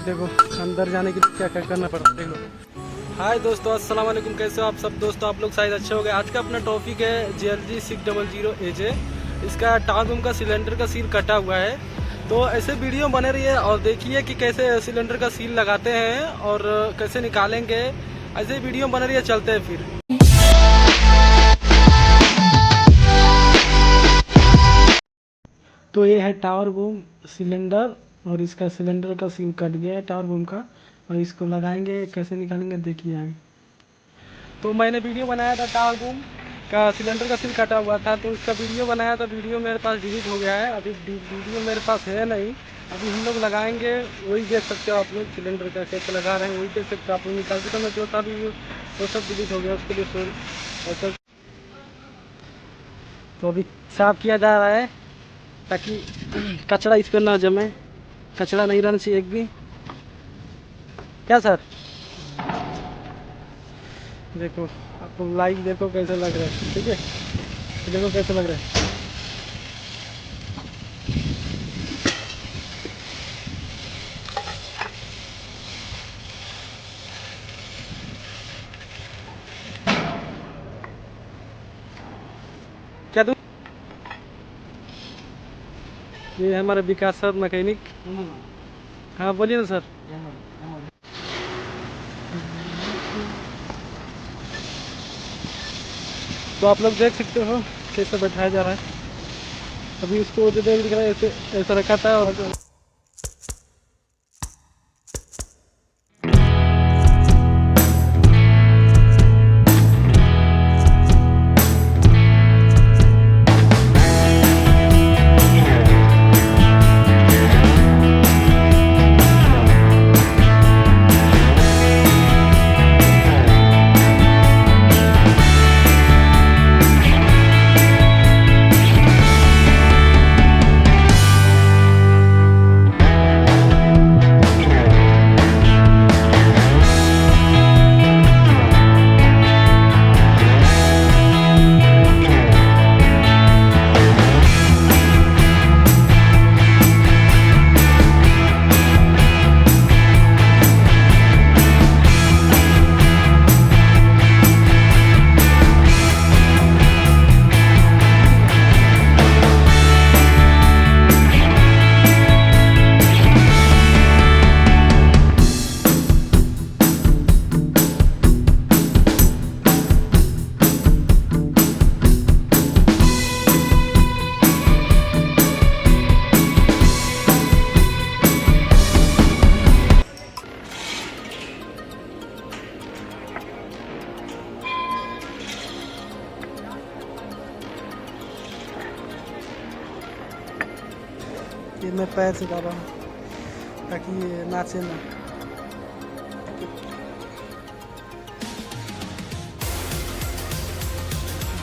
देखो अंदर जाने के लिए क्या क्या करना पड़ता है, देख लो। हाय दोस्तों, अस्सलाम वालेकुम। कैसे हो आप सब दोस्तों? आप लोग शायद अच्छे हो गए। आज का अपना टॉपिक है JLG 600 AJ। इसका टावर रूम का सिलेंडर का सील कटा हुआ है, तो ऐसे वीडियो बने रहिए और देखिए कि कैसे सिलेंडर का सील लगाते हैं और कैसे निकालेंगे। ऐसे वीडियो बने रहिए, चलते हैं फिर। तो ये है टावर बूम सिलेंडर और इसका सिलेंडर का सील कट गया है टावर बूम का, और इसको लगाएंगे, कैसे निकालेंगे देखिए आगे। तो मैंने वीडियो बनाया था टावर बूम का सिलेंडर का सील कटा हुआ था, तो उसका वीडियो बनाया था। वीडियो मेरे पास डिलीट हो गया है, अभी वीडियो मेरे पास है नहीं। अभी हम लोग लगाएंगे, वही देख सकते हो आप लोग। सिलेंडर का कैसे लगा रहे हैं वही देख सकते हो आप लोग। निकाल के तो मैं जो था वीडियो वो सब डिलीट हो गया, उसके लिए सॉरी। तो अभी साफ किया जा रहा है ताकि कचरा इस पर ना जमे। कचरा नहीं रहना चाहिए एक भी। क्या सर? देखो आप लाइव देखो कैसे लग रहा है, ठीक है? देखो कैसे लग रहा है। क्या दूँ? ये हमारे विकास सर मैकेनिक। हाँ बोलिए ना सर। तो आप लोग देख सकते हो कैसे बैठाया जा रहा है। अभी उसको जो देख रहा है ऐसे ऐसा रखा था और ये मैं पैर से डाल रहा हूँ ताकि ये नाचे ना।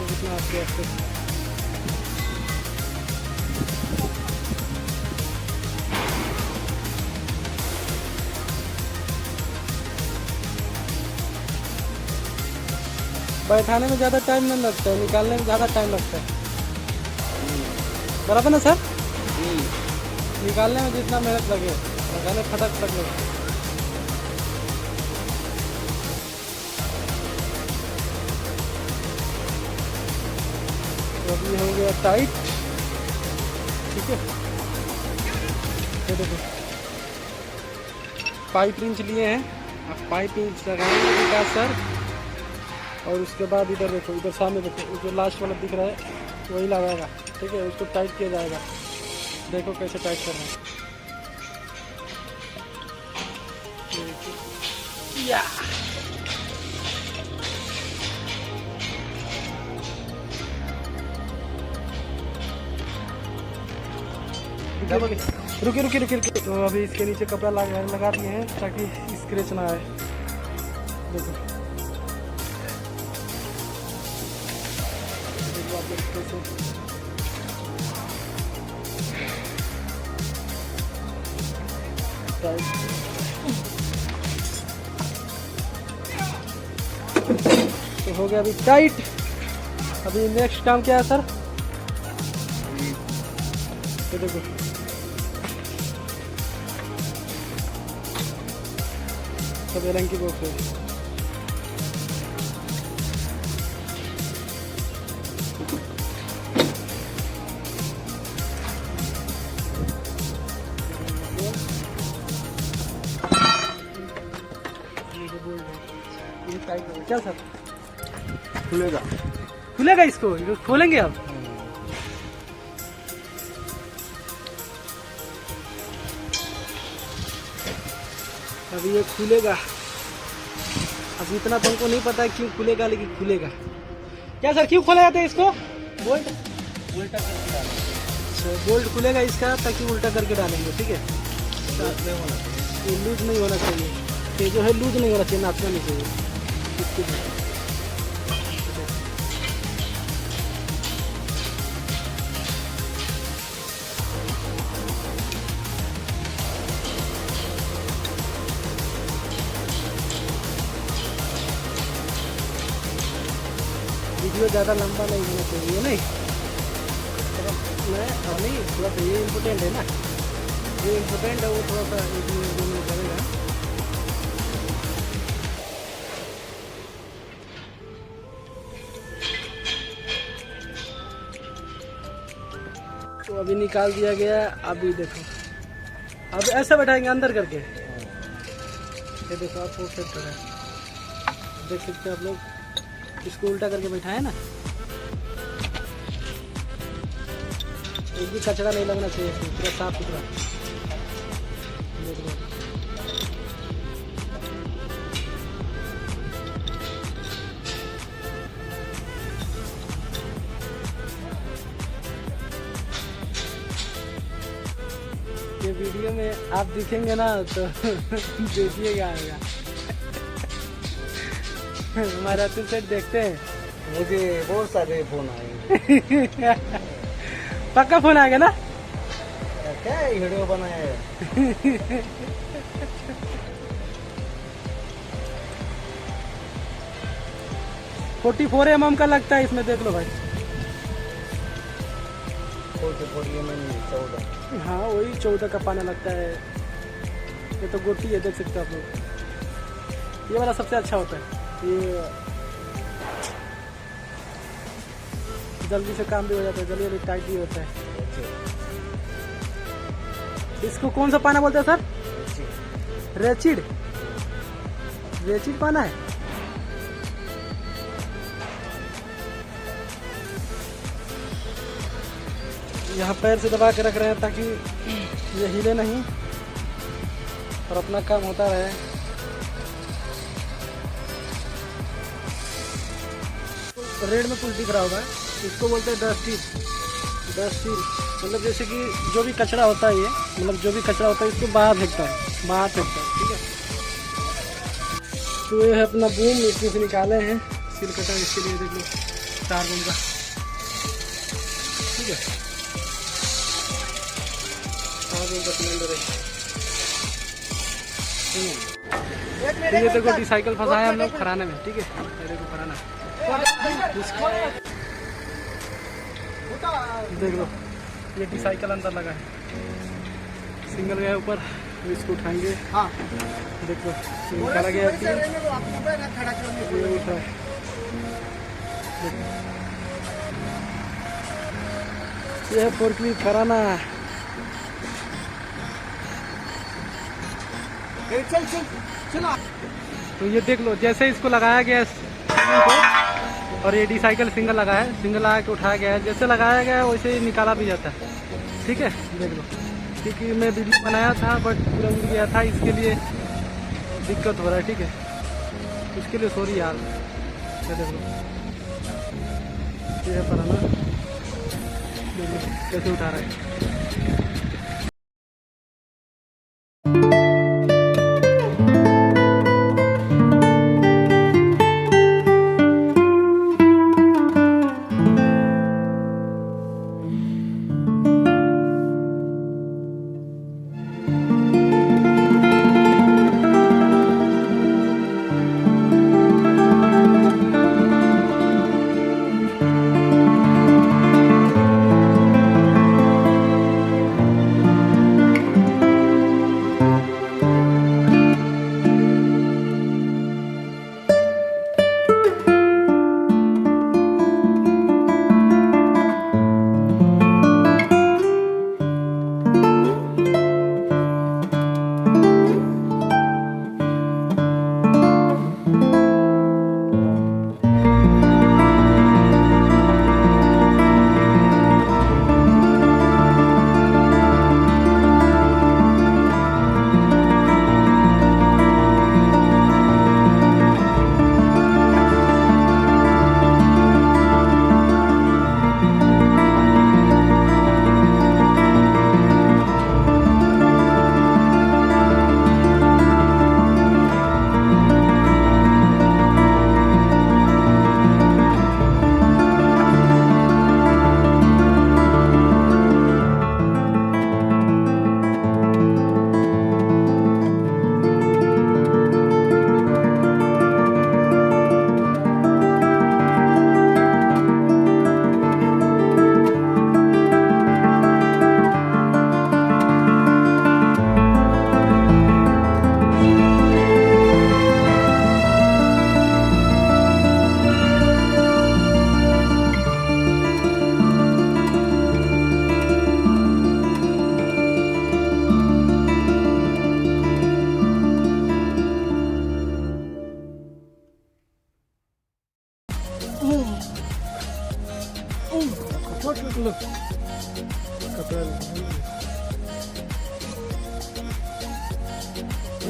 कितना आस्ते आस्ते बैठाने में ज़्यादा टाइम नहीं लगता है, निकालने में ज़्यादा टाइम लगता है। बराबर ना सर? निकालने में जितना मेहनत लगे लगाने फटक फटक लगे। तो अभी हो गया टाइट, ठीक है। ये देखो पाइप रिंच लिए हैं, आप पाइप रिंच लगाएंगे विकास सर। और उसके बाद इधर देखो, इधर सामने देखो, जो लास्ट वाला दिख रहा है वही लगाएगा, ठीक है। उसको टाइट किया जाएगा, देखो कैसे टाइट कर रहे हैं। या रुकिए रुकिए रुकिए रुकिए। तो अभी इसके नीचे कपड़ा लगा दिए हैं ताकि स्क्रैच ना आए। देखो आप लोग तो हो गया अभी टाइट। अभी नेक्स्ट काम क्या है सर? तो देखो सब एलन की बॉक्स है। क्या सर खुलेगा? खुलेगा? इसको खोलेंगे अब। अभी ये खुलेगा। अब इतना तो हमको नहीं पता है क्यों खुलेगा, लेकिन खुलेगा। क्या सर क्यों खोला जाता है इसको? बोल्ट उल्टा करके डालो। अच्छा, बोल्ट खुलेगा इसका ताकि उल्टा करके डालेंगे। ठीक है, ये लूज नहीं होना चाहिए, ये जो है लूज नहीं होना चाहिए, नाचना नहीं चाहिए इसके लिए। वीडियो ज़्यादा लंबा नहीं होना चाहिए, नहीं नहीं थोड़ा सा ये इम्पोर्टेंट है ना, ये इम्पोर्टेंट है, वो थोड़ा सा एक में करेगा। तो अभी निकाल दिया गया। अभी देखो, अब ऐसा बैठाएंगे अंदर करके। ये देखो आप फोर सेट है, देख सकते हैं आप लोग। इसको उल्टा करके बैठा है ना, एक भी कचरा नहीं लगना चाहिए, पूरा साफ सुथरा। ये वीडियो में आप दिखेंगे ना तो देखिएगा आएगा। हमारा तो सेट देखते हैं, मुझे बहुत सारे फोन आए। पक्का फोन आएगा ना? क्या वीडियो बनाया है? 44 mm का लगता है इसमें, देख लो भाई। 44 mm 14। हाँ वही 14 का पाना लगता है। ये तो गोटी है, देख सकते हो आप लोग। ये वाला सबसे अच्छा होता है, ये जल्दी से काम भी हो जाता है, जल्दी जल्दी टाइट भी होता है। इसको कौन सा पाना बोलते हैं सर? रेचिड, रेचिड पाना है। यहाँ पैर से दबा के रख रहे हैं ताकि ये हिले नहीं और अपना काम होता रहे। रेड में कुछ दिख रहा होगा, इसको बोलते हैं डस्टी। डस्टी मतलब जैसे कि जो भी कचरा होता है, ये मतलब जो भी कचरा होता है इसको बाहर फेंकता है, बाहर फेंकता है। ठीक है, तो ये है अपना बूम, इसमें से निकाले हैं सिल कटर, इसके लिए देख लो 4 बूम का। ठीक है, 4 बूम का सिलेंडर है। ये देखो डिसाइकल फंसाया हम लोग खराने में। ठीक है, ये देखो खराना, देख लो ये डिसाइकल अंदर लगा है, सिंगल गया ऊपर, तो इसको उठाएंगे। हाँ देखो निकाला गया, ये उठा है। ये है फोर्कलिफ्ट खराना। चल चल चला। तो ये देख लो, जैसे इसको लगाया गया को, और ये डिसाइकल सिंगल लगा है, सिंगल लगा के उठाया गया है, जैसे लगाया गया है वैसे ही निकाला भी जाता है। ठीक है, देख लो, क्योंकि मैं वीडियो बनाया था बट पूरा उड़ गया था, इसके लिए दिक्कत हो रहा है। ठीक है, इसके लिए सॉरी यार। ये देख लो, ये है पराना, देख लो कैसे उठा रहा है।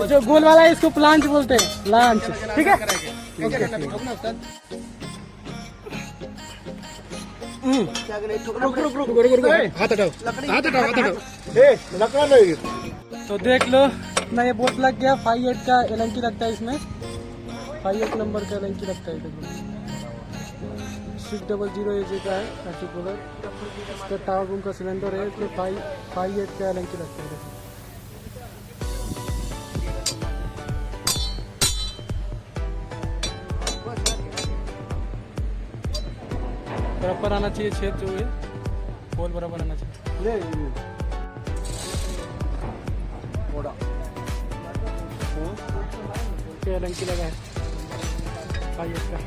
जो गोल वाला है इसको प्लांच बोलते हैं, प्लांच। ठीक है, हाथ हटाओ, हाथ हटाओ, हाथ हटाओ। लकड़ा नहीं। तो देख लो ना, ये बोल्ट लग गया। 58 का एलंकी लगता है इसमें, 58 नंबर का एलंकी लगता है। देखो 600 एजे का है आर्टिकुलर। इसका टावर रूम का सिलेंडर है, इसमें 58 का एलंकी लगता है। देखो बराबर आना चाहिए छेद, जो है होल बराबर आना चाहिए। क्या एलंकी लगा है 58 का।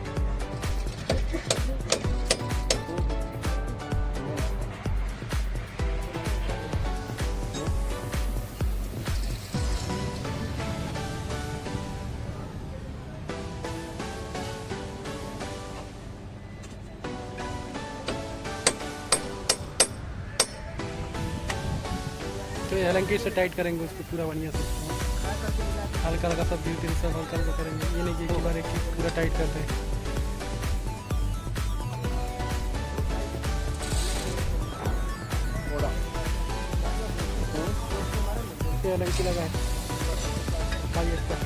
तो ये हल्की से टाइट करेंगे उसको पूरा बढ़िया से, हल्का हल्का सब धीरे धीरे सब हल्का हल्का करेंगे। ये नहीं कि एक बार एक पूरा टाइट करते हैं। ये हल्की लगा है भाई इसका।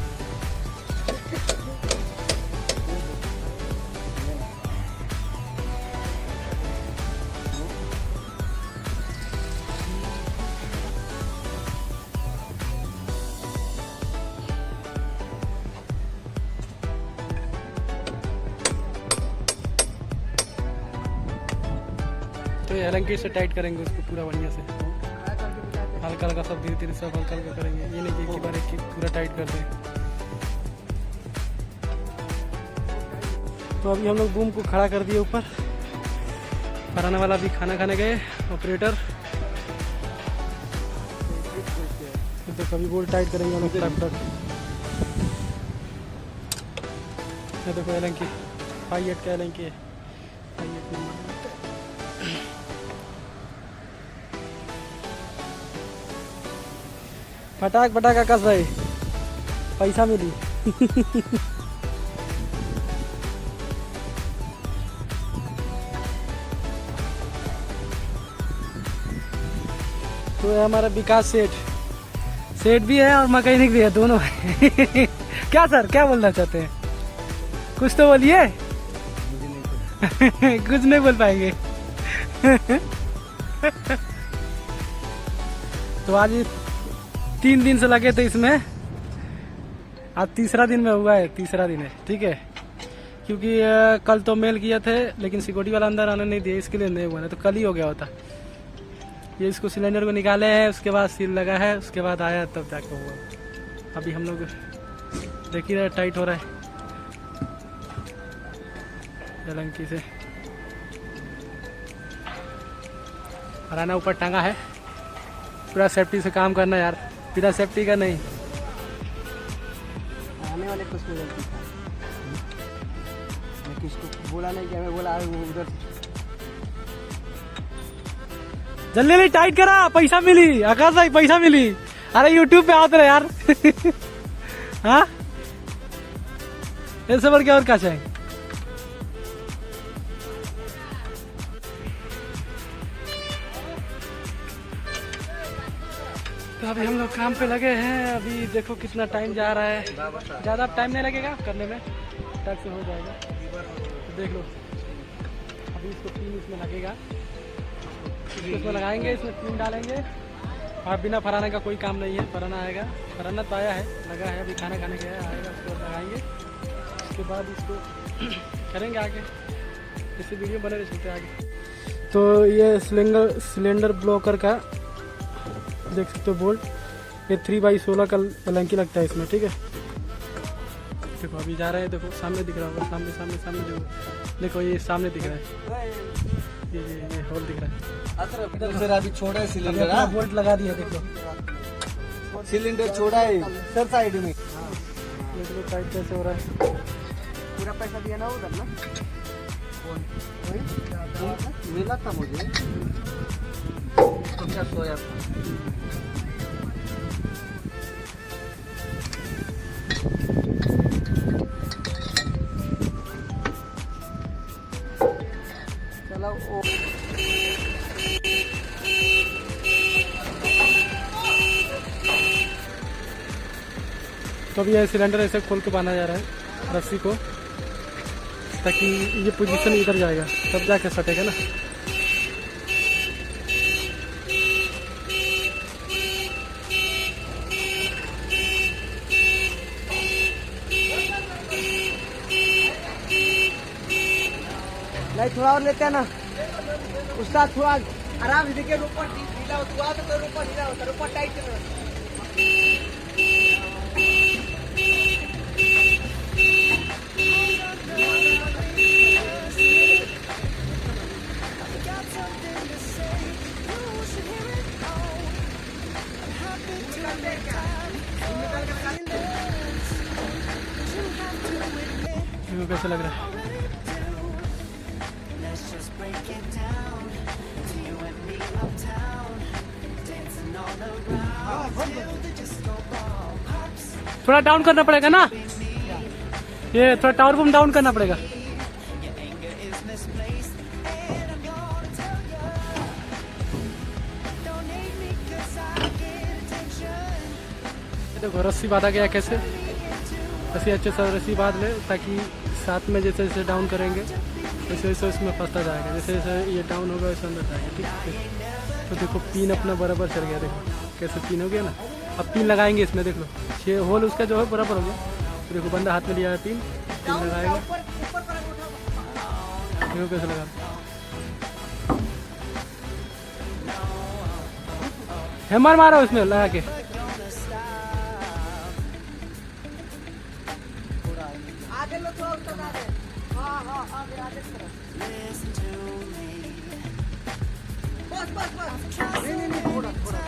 तो ये हल्की से टाइट करेंगे उसको पूरा बढ़िया से, हल्का हल्का सब धीरे धीरे सब हल्का हल्का करेंगे। ये नहीं कि एक बार एक पूरा टाइट कर दें। तो अभी हम लोग बूम को खड़ा कर दिए ऊपर। फराना वाला भी खाना खाने गए ऑपरेटर। तो कभी बोल्ट टाइट करेंगे हम लोग फटाफट। ये देखो एलंकी 58 का एलंकी है, 58 नंबर। फटाक फटाक आकाश भाई, पैसा मिली। तो है हमारा विकास सेठ भी है और मैकेनिक भी है, दोनों है। क्या सर, क्या बोलना चाहते हैं? कुछ तो बोलिए। कुछ नहीं बोल पाएंगे। तो आज 3 दिन से लगे थे इसमें, आज तीसरा दिन में हुआ है, तीसरा दिन है। ठीक है, क्योंकि कल तो मेल किए थे लेकिन सिक्योरिटी वाला अंदर आने नहीं दिया, इसके लिए नहीं हुआ, ना तो कल ही हो गया होता। ये इसको सिलेंडर को निकाले हैं, उसके बाद सील लगा है, उसके बाद आया तब जाकर हुआ। अभी हम लोग देख ही रहे, टाइट हो रहा है एलंकी से। फराना ऊपर टांगा है, पूरा सेफ्टी से काम करना यार, बिना सेफ्टी का नहीं। आने वाले कुछ नहीं गलती था, मैं किसको बोला नहीं, क्या मैं बोला वो उधर। जल्दी जल्दी टाइट करा, पैसा मिली आकाश भाई, पैसा मिली। अरे यूट्यूब पे आते रहे यार। हाँ, ऐसे पर क्या और क्या चाहिए। तो अभी हम लोग काम पे लगे हैं। अभी देखो कितना टाइम जा रहा है, ज़्यादा टाइम नहीं लगेगा करने में, टक से हो जाएगा। तो देख लो, अभी इसको पिन इसमें लगेगा, इसमें लगाएंगे, इसमें पिन डालेंगे। और बिना फराने का कोई काम नहीं है, फराना आएगा, फराना तो आया है, लगा है, अभी खाना खाने गया आएगा, उसको लगाएंगे। उसके बाद इसको करेंगे आगे, इससे वीडियो बने रह सकते आगे। तो ये सिलेंडर ब्लॉकर का देख सकते हो बोल्ट, ये 3x16 का एलंकी लगता है इसमें। ठीक है, देखो अभी जा रहे हैं, देखो सामने दिख रहा होगा, सामने सामने सामने जो देखो ये सामने दिख रहा है, ये होल दिख रहा है। सर अभी छोड़ा है सिलेंडर, हाँ बोल्ट लगा दिया, देखो सिलेंडर छोड़ा है सर साइड में। देखो टाइट कैसे हो रहा है। पूरा पैसा दिया ना उधर ना, मिला था मुझे तो क्या सोया था। इसको भी ये सिलेंडर ऐसे खोल के बांधा जा रहा है रस्सी को, ताकि ये पोजीशन इधर जाएगा तब जाके सटेगा ना। नहीं थोड़ा और लेते हैं ना उसका, थोड़ा आराम से देखिए, ऊपर ढीला होता तो ऊपर ढीला होता, ऊपर टाइट करना। कैसा लग रहा है? थोड़ा डाउन करना पड़ेगा ना, ये थोड़ा टावर बम डाउन करना पड़ेगा। देखो रस्सी बांधा गया कैसे, ऐसे अच्छे से रस्सी बांध ले, ताकि साथ में जैसे जैसे डाउन करेंगे वैसे वैसे उसमें फंसता जाएगा। जैसे जैसे ये डाउन होगा वैसे अंदर जाएगा। ठीक है, तो देखो पिन अपना बराबर चल गया। देखो कैसे पिन हो गया ना। अब पिन लगाएंगे इसमें, देख लो ये होल उसका जो है बराबर हो गया। तो देखो बंदा हाथ में लिया है पिन लगाएगा। देखो कैसे लगा, हैमर मारो इसमें लगा के। आगे लो थोड़ा, उत्तर आगे। हाँ हाँ आगे आगे तरफ। बस बस बस, नहीं नहीं थोड़ा थोड़ा।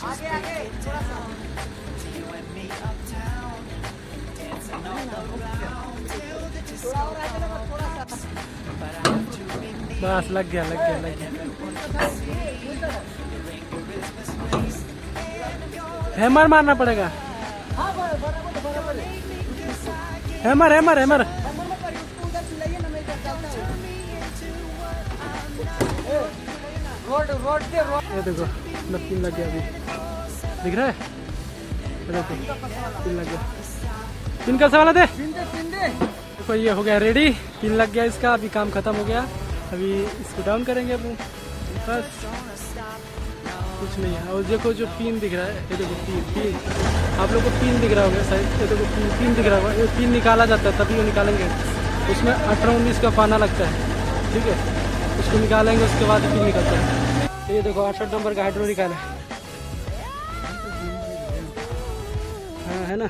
आगे आगे थोड़ा सा। थोड़ा और आगे लगा, थोड़ा सा। बस लग गया लग गया लग गया। हैमर मारना पड़ेगा, हाँ बराबर बराबर। Hammer hammer hammer. Road road के रोड। ये देखो अपना पिन लग गया, अभी दिख रहा है। देखो पिन लग गया, पिन कैसे वाला दे। देखो ये हो गया रेडी, पिन लग गया इसका। अभी काम खत्म हो गया, अभी इसको डाउन करेंगे अब बस, कुछ नहीं है। और देखो जो पिन दिख रहा है, ये देखो पिन आप लोग को पिन दिख रहा होगा शायद। ये देखो पिन दिख रहा होगा, ये पिन निकाला जाता है, तभी वो निकालेंगे। उसमें 18-19 का पाना लगता है। ठीक है, उसको निकालेंगे, उसके बाद पिन निकलता है। ये देखो 68 नंबर का हाइड्रो निकाला है। हाँ है ना।